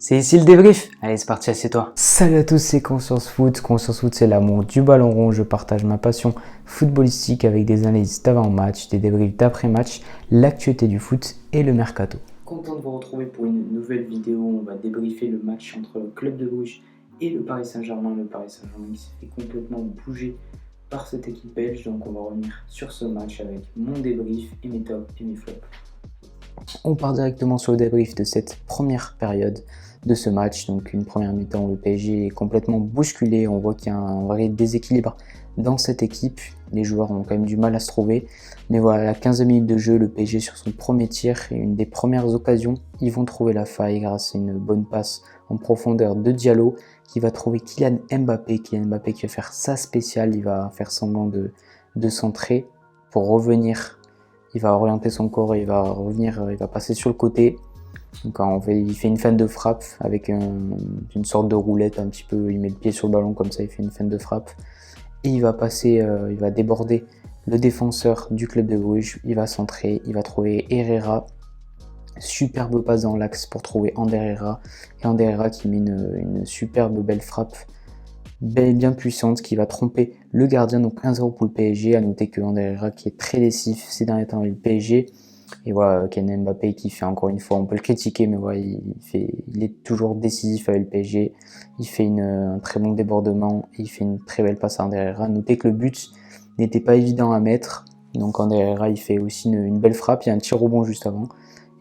C'est ici le débrief. Allez, c'est parti, assieds-toi. Salut à tous, c'est Conscience Foot. Conscience Foot, c'est l'amour du ballon rond. Je partage ma passion footballistique avec des analyses d'avant-match, des débriefs d'après-match, l'actualité du foot et le mercato. Content de vous retrouver pour une nouvelle vidéo. On va débriefer le match entre le Club de Bruges et le Paris Saint-Germain. Le Paris Saint-Germain qui s'est fait complètement bouger par cette équipe belge. Donc on va revenir sur ce match avec mon débrief et mes tops et mes flops. On part directement sur le débrief de cette première période de ce match. Donc une première mi-temps où le PSG est complètement bousculé. On voit qu'il y a un vrai déséquilibre dans cette équipe. Les joueurs ont quand même du mal à se trouver. Mais voilà, à la 15e minute de jeu, le PSG sur son premier tir et une des premières occasions, ils vont trouver la faille grâce à une bonne passe en profondeur de Diallo qui va trouver Kylian Mbappé. Kylian Mbappé qui va faire sa spéciale. Il va faire semblant de centrer pour revenir. Il va orienter son corps et il va revenir, il va passer sur le côté. Donc il fait une feinte de frappe avec une sorte de roulette un petit peu. Il met le pied sur le ballon comme ça, il fait une feinte de frappe. Et il va passer, il va déborder le défenseur du club de Bruges. Il va centrer, il va trouver Herrera. Superbe passe dans l'axe pour trouver Ander Herrera. Et Ander Herrera qui met une superbe belle frappe. Bien puissante qui va tromper le gardien, donc 1-0 pour le PSG. À noter que Ander Herrera qui est très décisif ces derniers temps avec le PSG. Et voilà, Kylian Mbappé qui fait encore une fois, on peut le critiquer, mais voilà, il est toujours décisif avec le PSG. Il fait un très bon débordement, il fait une très belle passe à Ander Herrera. Notez que le but n'était pas évident à mettre, donc Ander Herrera il fait aussi une belle frappe, il y a un tir rebond juste avant.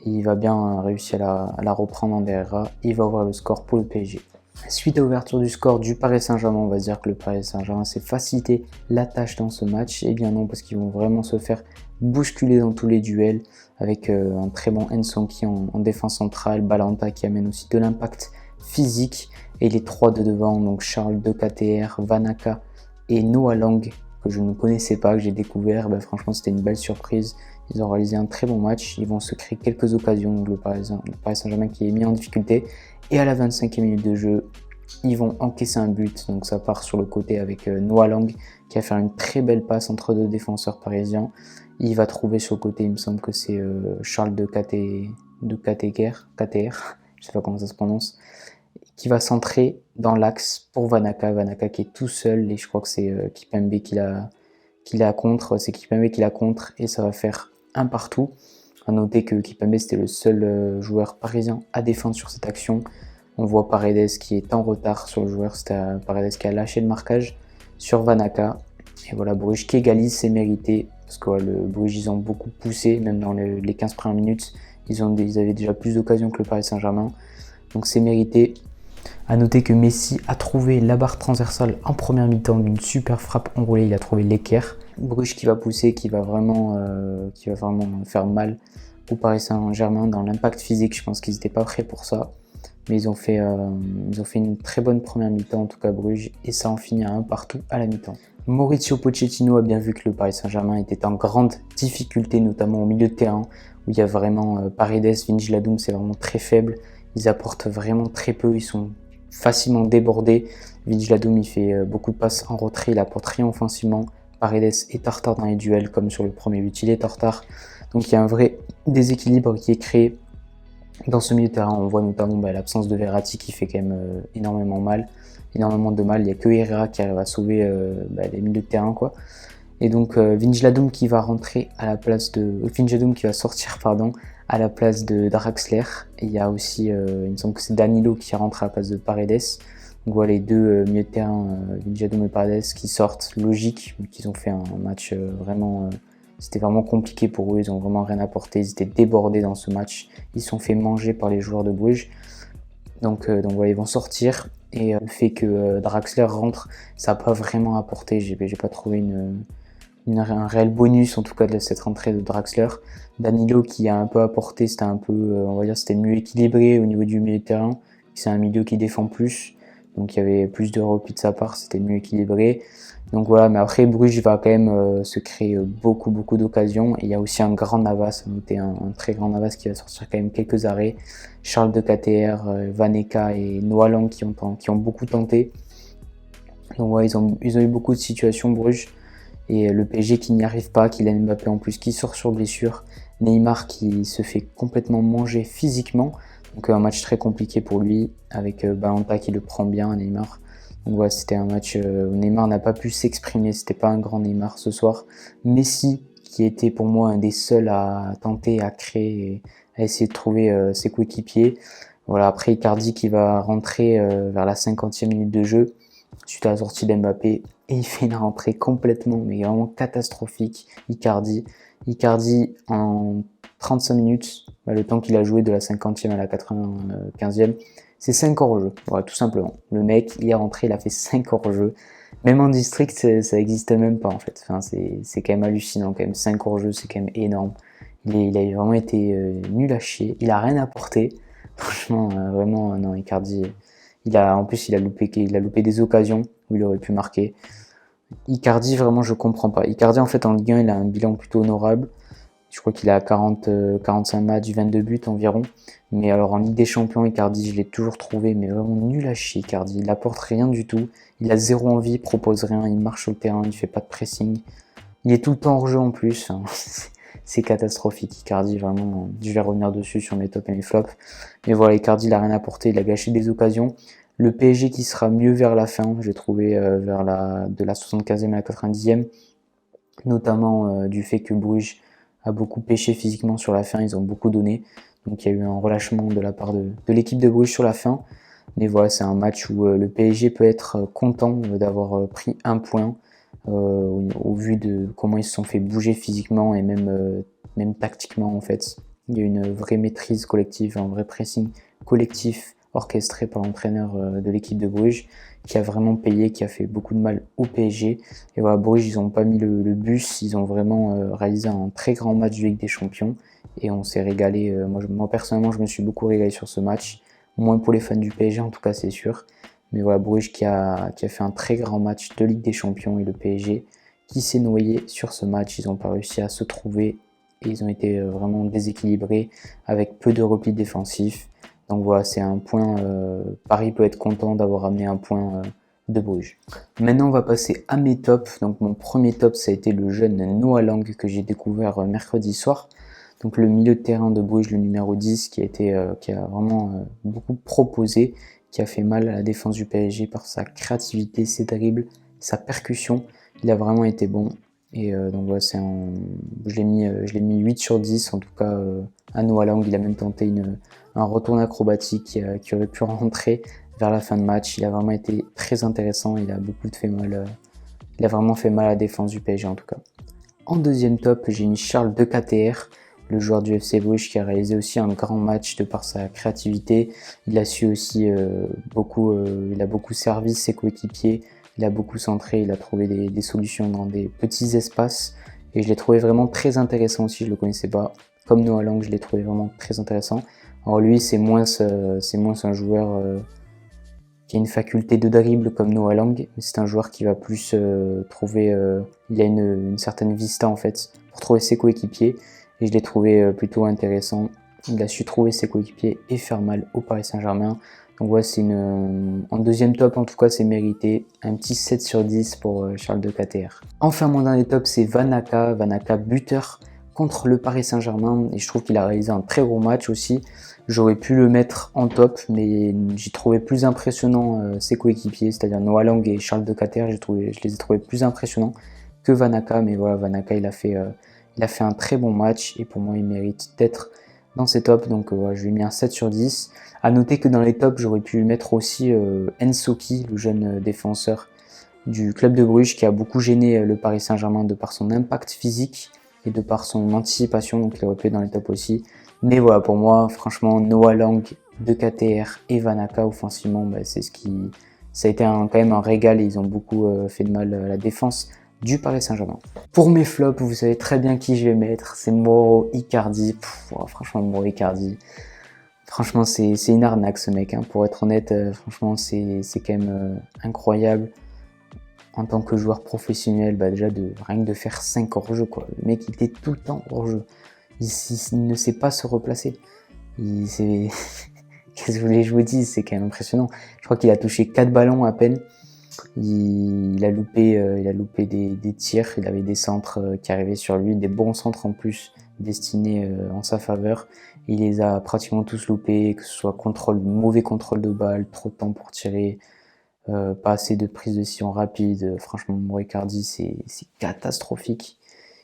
Et il va bien réussir à la reprendre Ander Herrera, il va ouvrir le score pour le PSG. Suite à l'ouverture du score du Paris Saint-Germain, on va dire que le Paris Saint-Germain s'est facilité la tâche dans ce match. Eh bien non, parce qu'ils vont vraiment se faire bousculer dans tous les duels avec un très bon Nsonki en défense centrale, Balanta qui amène aussi de l'impact physique et les trois de devant, donc Charles de KTR, Vanaka et Noah Lang que je ne connaissais pas, que j'ai découvert. Franchement, c'était une belle surprise. Ils ont réalisé un très bon match. Ils vont se créer quelques occasions. Donc le Paris Saint-Germain qui est mis en difficulté. Et à la 25e minute de jeu, ils vont encaisser un but. Donc ça part sur le côté avec Noah Lang qui va faire une très belle passe entre deux défenseurs parisiens. Il va trouver sur le côté, il me semble que c'est Charles de KTR, je sais pas comment ça se prononce, qui va centrer dans l'axe pour Vanaka qui est tout seul et je crois que c'est Kimpembe qui la contre, et ça va faire un partout. À noter que Kimpembe c'était le seul joueur parisien à défendre sur cette action. On voit Paredes qui est en retard sur le joueur, c'était Paredes qui a lâché le marquage sur Vanaka. Et voilà, Bruges qui égalise, c'est mérité, parce que le Bruges ils ont beaucoup poussé, même dans les 15 premières minutes, ils avaient déjà plus d'occasions que le Paris Saint-Germain, donc c'est mérité. A noter que Messi a trouvé la barre transversale en première mi-temps d'une super frappe enroulée, il a trouvé l'équerre. Bruges qui va pousser, qui va vraiment faire mal au Paris Saint-Germain dans l'impact physique. Je pense qu'ils n'étaient pas prêts pour ça, mais ils ont fait une très bonne première mi-temps en tout cas Bruges, et ça en finit à un partout à la mi-temps. Mauricio Pochettino a bien vu que le Paris Saint-Germain était en grande difficulté, notamment au milieu de terrain où il y a vraiment Paredes, Wijnaldum, c'est vraiment très faible. Ils apportent vraiment très peu, ils sont facilement débordés. Wijnaldum il fait beaucoup de passes en retrait, il apporte rien offensivement. Paredes est en retard dans les duels comme sur le premier but, il est en retard. Donc il y a un vrai déséquilibre qui est créé dans ce milieu de terrain. On voit notamment l'absence de Verratti qui fait quand même énormément de mal. Il n'y a que Herrera qui arrive à sauver les milieux de terrain quoi. Et donc Wijnaldum qui va rentrer à la place de Wijnaldum qui va sortir à la place de Draxler. Et il y a aussi il me semble que c'est Danilo qui rentre à la place de Paredes. Donc voilà les deux milieux de terrain, Wijnaldum et Paredes qui sortent, logique, mais qu'ils ont fait un match c'était vraiment compliqué pour eux, ils ont vraiment rien apporté, ils étaient débordés dans ce match, ils se sont fait manger par les joueurs de Bruges. Donc voilà, ils vont sortir. Et le fait que Draxler rentre, ça n'a pas vraiment apporté. J'ai pas trouvé un réel bonus en tout cas de cette rentrée de Draxler. Danilo qui a un peu apporté, c'était un peu, on va dire, c'était mieux équilibré au niveau du milieu de terrain. C'est un milieu qui défend plus, donc il y avait plus de repli de sa part, c'était mieux équilibré. Donc voilà, mais après Bruges va quand même se créer beaucoup d'occasions. Et il y a aussi un grand Navas, un très grand Navas qui va sortir quand même quelques arrêts. Charles de KTR, Vaneka et Noah Lang qui ont beaucoup tenté. Donc ouais, ils ont eu beaucoup de situations Bruges. Et le PSG qui n'y arrive pas, Kylian Mbappé en plus qui sort sur blessure. Neymar qui se fait complètement manger physiquement. Donc un match très compliqué pour lui, avec Balanta qui le prend bien, Neymar. Donc voilà, c'était un match où Neymar n'a pas pu s'exprimer, c'était pas un grand Neymar ce soir. Messi, qui était pour moi un des seuls à tenter, à créer, et à essayer de trouver ses coéquipiers. Voilà, après Icardi qui va rentrer vers la 50e minute de jeu, suite à la sortie d'Mbappé, et il fait une rentrée complètement, mais vraiment catastrophique, Icardi. Icardi, en 35 minutes, le temps qu'il a joué de la 50e à la 95e, c'est 5 hors-jeu, voilà, tout simplement. Le mec, il est rentré, il a fait 5 hors-jeu. Même en district, ça n'existe même pas en fait. Enfin, c'est quand même hallucinant, quand même. 5 hors-jeu, c'est quand même énorme. Il a vraiment été nul à chier. Il a rien apporté. Franchement, vraiment, non, Icardi, en plus, il a loupé des occasions où il aurait pu marquer. Icardi, vraiment, je comprends pas. Icardi, en fait, en Ligue 1, il a un bilan plutôt honorable. Je crois qu'il a 45 matchs, 22 buts environ. Mais alors, en Ligue des Champions, Icardi, je l'ai toujours trouvé, mais vraiment nul à chier, Icardi. Il apporte rien du tout. Il a zéro envie, il propose rien, il marche sur le terrain, il fait pas de pressing. Il est tout le temps hors jeu en plus. Enfin, c'est catastrophique, Icardi, vraiment. Je vais revenir dessus sur mes tops et mes flops. Mais voilà, Icardi, il a rien apporté, il a gâché des occasions. Le PSG qui sera mieux vers la fin, j'ai trouvé de la 75e à la 90e, notamment du fait que Bruges a beaucoup pêché physiquement sur la fin, ils ont beaucoup donné. Donc il y a eu un relâchement de la part de l'équipe de Bruges sur la fin. Mais voilà, c'est un match où le PSG peut être content d'avoir pris un point au vu de comment ils se sont fait bouger physiquement et même tactiquement en fait. Il y a une vraie maîtrise collective, un vrai pressing collectif orchestré par l'entraîneur de l'équipe de Bruges qui a vraiment payé, qui a fait beaucoup de mal au PSG. Et voilà, Bruges, ils n'ont pas mis le bus, ils ont vraiment réalisé un très grand match de Ligue des Champions et on s'est régalé. Moi personnellement, je me suis beaucoup régalé sur ce match. Moins pour les fans du PSG en tout cas, c'est sûr. Mais voilà, Bruges qui a fait un très grand match de Ligue des Champions et le PSG qui s'est noyé sur ce match. Ils n'ont pas réussi à se trouver et ils ont été vraiment déséquilibrés avec peu de repli défensifs. Donc voilà, c'est un point. Paris peut être content d'avoir amené un point de Bruges. Maintenant, on va passer à mes tops. Donc mon premier top, ça a été le jeune Noah Lang que j'ai découvert mercredi soir. Donc le milieu de terrain de Bruges, le numéro 10, qui a vraiment beaucoup proposé, qui a fait mal à la défense du PSG par sa créativité, ses dribbles, sa percussion. Il a vraiment été bon. Et donc voilà, je l'ai mis 8 sur 10 en tout cas à Noah Lang. Il a même tenté un retour acrobatique qui aurait pu rentrer vers la fin de match. Il a vraiment été très intéressant. Il a vraiment fait mal à la défense du PSG en tout cas. En deuxième top, j'ai mis Charles De Ketelaere, le joueur du FC Bruges qui a réalisé aussi un grand match de par sa créativité. Il a su aussi il a beaucoup servi ses coéquipiers, il a beaucoup centré, il a trouvé des solutions dans des petits espaces et je l'ai trouvé vraiment très intéressant aussi, je le connaissais pas. Comme Noah Lang, je l'ai trouvé vraiment très intéressant. Alors lui, c'est moins un joueur qui a une faculté de dribble comme Noah Lang, mais c'est un joueur qui va plus trouver, il a une certaine vista en fait pour trouver ses coéquipiers. Et je l'ai trouvé plutôt intéressant. Il a su trouver ses coéquipiers et faire mal au Paris Saint-Germain. Donc ouais, en deuxième top, en tout cas, c'est mérité. Un petit 7 sur 10 pour Charles De Ketelaere. Enfin, mon dernier top, c'est Vanaka. Vanaka, buteur contre le Paris Saint-Germain. Et je trouve qu'il a réalisé un très gros match aussi. J'aurais pu le mettre en top, mais j'ai trouvé plus impressionnant ses coéquipiers, c'est-à-dire Noah Lang et Charles De Ketelaere. Je les ai trouvés plus impressionnants que Vanaka. Mais voilà, Vanaka, il a fait un très bon match et pour moi il mérite d'être dans ces tops, donc je lui ai mis un 7 sur 10. A noter que dans les tops j'aurais pu mettre aussi N'Soki, le jeune défenseur du club de Bruges qui a beaucoup gêné le Paris Saint-Germain de par son impact physique et de par son anticipation, donc il aurait pu être dans les tops aussi. Mais voilà, pour moi franchement Noah Lang, De Ketelaere et Vanaka offensivement, ça a été quand même un régal et ils ont beaucoup fait de mal à la défense du Paris Saint-Germain. Pour mes flops, vous savez très bien qui je vais mettre, c'est Mauro Icardi. Franchement, Mauro Icardi, franchement, c'est une arnaque ce mec, hein. Pour être honnête, franchement, c'est quand même incroyable. En tant que joueur professionnel, déjà rien que de faire 5 hors-jeu, quoi. Le mec, il était tout le temps hors-jeu. Il ne sait pas se replacer. Qu'est-ce que vous voulez que je vous dise, c'est quand même impressionnant. Je crois qu'il a touché 4 ballons à peine. Il a loupé des tirs, il avait des centres qui arrivaient sur lui, des bons centres en plus destinés en sa faveur. Il les a pratiquement tous loupés, que ce soit mauvais contrôle de balle, trop de temps pour tirer, pas assez de prise de décision rapide. Franchement, Mauro Icardi, c'est catastrophique.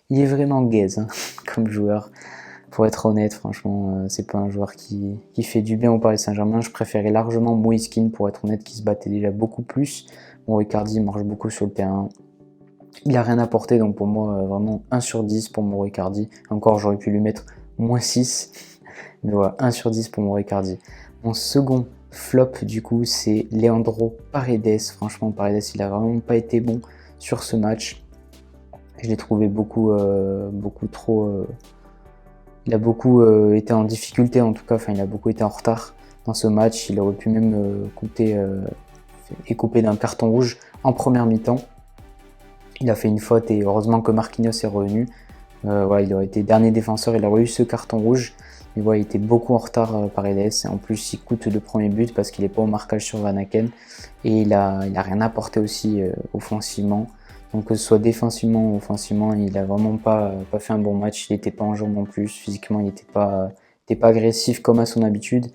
Il est vraiment gaze comme joueur. Pour être honnête, franchement, c'est pas un joueur qui fait du bien au Paris Saint-Germain. Je préférais largement Moise Kean, pour être honnête, qui se battait déjà beaucoup plus. Mauro Icardi marche beaucoup sur le terrain. Il a rien apporté, donc pour moi, vraiment 1 sur 10 pour Mauro Icardi. Encore, j'aurais pu lui mettre -6. Mais voilà, 1 sur 10 pour Mauro Icardi. Mon second flop, du coup, c'est Leandro Paredes. Franchement, Paredes, il a vraiment pas été bon sur ce match. Je l'ai trouvé beaucoup trop... il a beaucoup été en difficulté, en tout cas. Enfin, il a beaucoup été en retard dans ce match. Il aurait pu même écopé d'un carton rouge en première mi-temps. Il a fait une faute et heureusement que Marquinhos est revenu. Voilà, il aurait été dernier défenseur, il aurait eu ce carton rouge. Mais voilà, il était beaucoup en retard Paredes. Et en plus, il coûte le premier but parce qu'il n'est pas au marquage sur Van Aken. Et il a rien apporté aussi offensivement. Donc que ce soit défensivement ou offensivement, il a vraiment pas fait un bon match. Il n'était pas en jambes en plus. Physiquement, il n'était pas agressif comme à son habitude.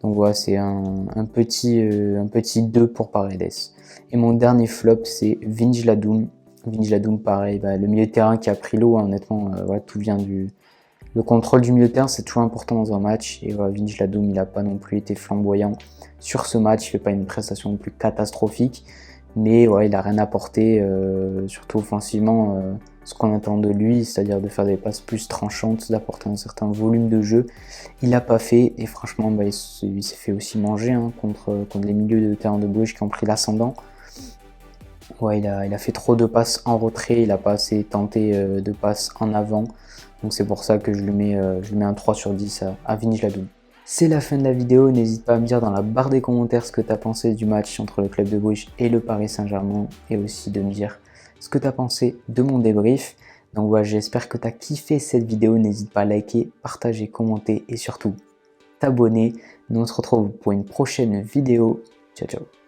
Donc voilà, c'est un petit 2 pour Paredes. Et mon dernier flop, c'est Wijnaldum. Wijnaldum, pareil, le milieu de terrain qui a pris l'eau, honnêtement, voilà, tout vient du... Le contrôle du milieu de terrain, c'est toujours important dans un match. Et voilà, Wijnaldum, il n'a pas non plus été flamboyant sur ce match. Il ne fait pas une prestation non plus catastrophique. Mais ouais, il n'a rien apporté, surtout offensivement, ce qu'on attend de lui, c'est-à-dire de faire des passes plus tranchantes, d'apporter un certain volume de jeu. Il n'a pas fait, et franchement, il s'est fait aussi manger contre les milieux de terrain de Bruges qui ont pris l'ascendant. Ouais, il a fait trop de passes en retrait, il n'a pas assez tenté de passes en avant. Donc c'est pour ça que je lui mets un 3 sur 10 à Wijnaldum. C'est la fin de la vidéo, n'hésite pas à me dire dans la barre des commentaires ce que tu as pensé du match entre le club de Bruges et le Paris Saint-Germain, et aussi de me dire ce que tu as pensé de mon débrief. Donc voilà, j'espère que tu as kiffé cette vidéo, n'hésite pas à liker, partager, commenter et surtout t'abonner. Nous on se retrouve pour une prochaine vidéo. Ciao ciao.